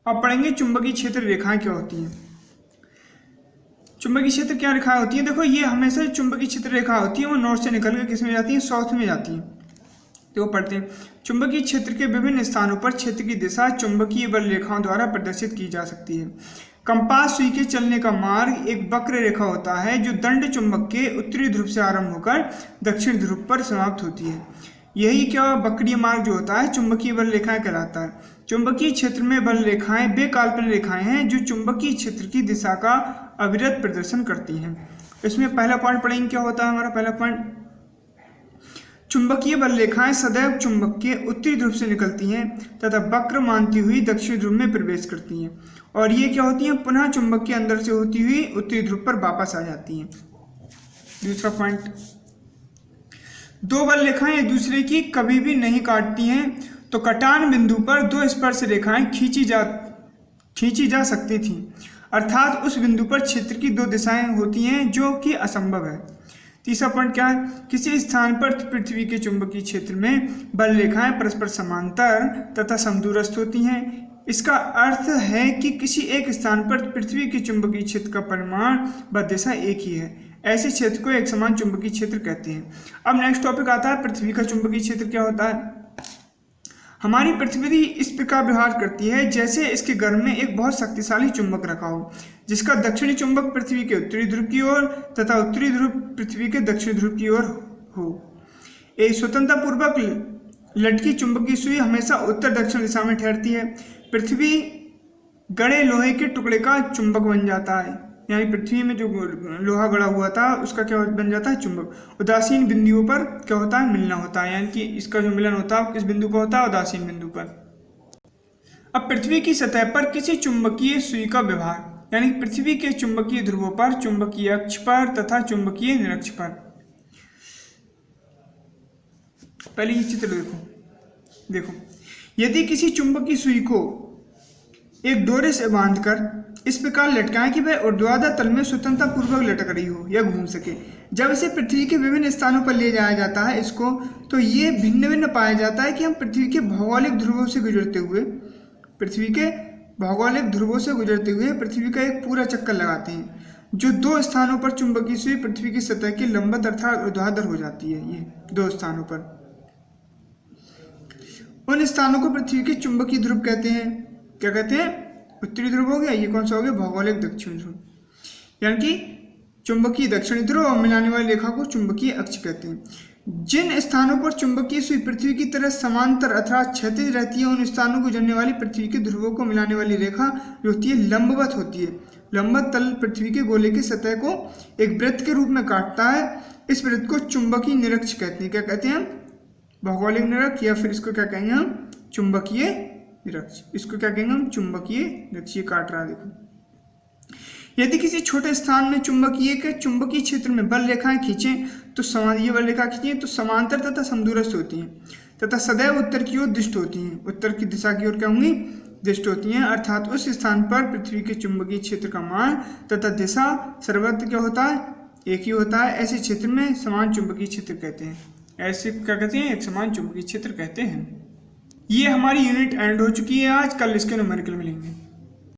अब पढ़ेंगे चुंबकीय क्षेत्र रेखाएं क्या होती हैं। चुंबकीय क्षेत्र क्या रेखाएं होती हैं। देखो ये हमेशा चुंबकीय क्षेत्र रेखा होती है वो नॉर्थ से निकल के किस में जाती है, साउथ में जाती है। तो पढ़ते हैं चुंबकीय क्षेत्र के विभिन्न स्थानों पर क्षेत्र की दिशा चुंबकीय बल रेखाओं द्वारा प्रदर्शित की जा सकती है। कंपास सुई के चलने का मार्ग एक वक्र रेखा होता है जो दंड चुंबक के उत्तरी ध्रुव से आरंभ होकर दक्षिण ध्रुव पर समाप्त होती है। यही क्या वक्रीय मार्ग जो होता है चुंबकीय बल रेखाएं कहलाता है। चुंबकीय क्षेत्र में बल रेखाएं वे काल्पनिक रेखाएं हैं जो चुंबकीय क्षेत्र की दिशा का अविरत प्रदर्शन करती हैं। इसमें पहला पॉइंट पढ़ेंगे क्या होता है हमारा पहला पॉइंट, चुंबकीय बल रेखाएं सदैव चुंबक के उत्तरी ध्रुव से निकलती हैं तथा वक्र मानती हुई दक्षिण ध्रुव में प्रवेश करती हैं और ये क्या होती हैं पुनः चुंबक के अंदर से होती हुई उत्तरी ध्रुव पर वापस आ जाती हैं। दूसरा पॉइंट, दो बल रेखाएं एक दूसरे की कभी भी नहीं काटती हैं तो कटान बिंदु पर दो स्पर्श रेखाएं खींची जा सकती थीं, अर्थात उस बिंदु पर क्षेत्र की दो दिशाएं होती हैं जो कि असंभव है। तीसरा पॉइंट क्या है, किसी स्थान पर पृथ्वी के चुंबकीय क्षेत्र में बल रेखाएं परस्पर समांतर तथा समदूरस्थ होती हैं। इसका अर्थ है कि किसी एक स्थान पर पृथ्वी के चुंबकीय क्षेत्र का परिमाण व दिशा एक ही है। ऐसे क्षेत्र को एक समान चुंबकीय क्षेत्र कहते हैं। अब नेक्स्ट टॉपिक आता है पृथ्वी का चुंबकीय क्षेत्र क्या होता है। हमारी पृथ्वी इस प्रकार व्यवहार करती है जैसे इसके गर्भ में एक बहुत शक्तिशाली चुंबक रखा हो जिसका दक्षिणी चुंबक पृथ्वी के उत्तरी ध्रुव की ओर तथा उत्तरी ध्रुव पृथ्वी के दक्षिण ध्रुव की ओर हो। एक स्वतंत्रतापूर्वक लटकी चुंबकीय सुई हमेशा उत्तर दक्षिण दिशा में ठहरती है। पृथ्वी गड़े लोहे के टुकड़े का चुंबक बन जाता है, यानी पृथ्वी में जो लोहा गड़ा हुआ था उसका क्या बन जाता है, चुंबक। उदासीन बिंदुओं पर क्या होता है, मिलना होता है, यानी कि इसका जो मिलन होता है किस बिंदु पर होता है, उदासीन बिंदु पर। अब पृथ्वी की सतह पर किसी चुंबकीय सुई का व्यवहार, यानी पृथ्वी के चुंबकीय ध्रुवों पर, चुंबकीय अक्ष पर तथा चुंबकीय निरक्ष पर। पहले ये चित्र देखो, यदि किसी चुंबकीय सुई को एक डोरे से बांधकर इस प्रकार लटकाएं कि वह ऊर्ध्वाधर तल में स्वतंत्रतापूर्वक लटक रही हो या घूम सके, जब इसे पृथ्वी के विभिन्न स्थानों पर ले जाया जाता है इसको, तो ये भिन्न भिन्न पाया जाता है कि हम पृथ्वी के भौगोलिक ध्रुवों से गुजरते हुए पृथ्वी का एक पूरा चक्कर लगाते हैं। जो दो स्थानों पर चुंबकीय सुई पृथ्वी की सतह के लंबवत अर्थात ऊर्ध्वाधर हो जाती है, ये दो स्थानों पर, उन स्थानों को पृथ्वी के चुंबकीय ध्रुव कहते हैं। क्या कहते हैं, उत्तरी ध्रुव हो गया, ये कौन सा हो गया, भौगोलिक दक्षिण ध्रुव, यानी कि चुंबकीय दक्षिणी ध्रुव और मिलाने वाली रेखा को चुंबकीय अक्ष कहते हैं। जिन स्थानों पर चुंबकीय सुई पृथ्वी की तरह समांतर अर्थात क्षैतिज रहती है उन स्थानों को जानने वाली पृथ्वी के ध्रुवों को मिलाने वाली रेखा जो होती है लंबवत होती है। लंबवत तल पृथ्वी के गोले की सतह को एक वृत्त के रूप में काटता है। इस वृत्त को चुंबकीय निरक्ष कहते हैं। क्या कहते हैं, भौगोलिक निरक्ष, या फिर इसको क्या कहेंगे हम, चुंबकीय निरक्ष। इसको क्या कहेंगे हम, चुंबकीय निरक्ष। ये काट रहा है देखो। यदि किसी छोटे स्थान में चुंबकीय क्षेत्र में बल रेखाएं खींचें तो ये बल रेखा खींचें तो समांतर तथा समदूरस्थ होती हैं तथा सदैव उत्तर की ओर दिष्ट होती हैं। उत्तर की दिशा की ओर क्या होंगी, दिष्ट होती हैं, अर्थात उस स्थान पर पृथ्वी के चुंबकीय क्षेत्र का मान तथा दिशा सर्वत्र क्या होता है, एक ही होता है। ऐसे क्षेत्र में समान चुंबकीय क्षेत्र कहते हैं। ऐसे क्या कहते हैं, एक समान चुंबकीय क्षेत्र कहते हैं। ये हमारी यूनिट एंड हो चुकी है आज। कल इसके न्यूमेरिकल मिलेंगे।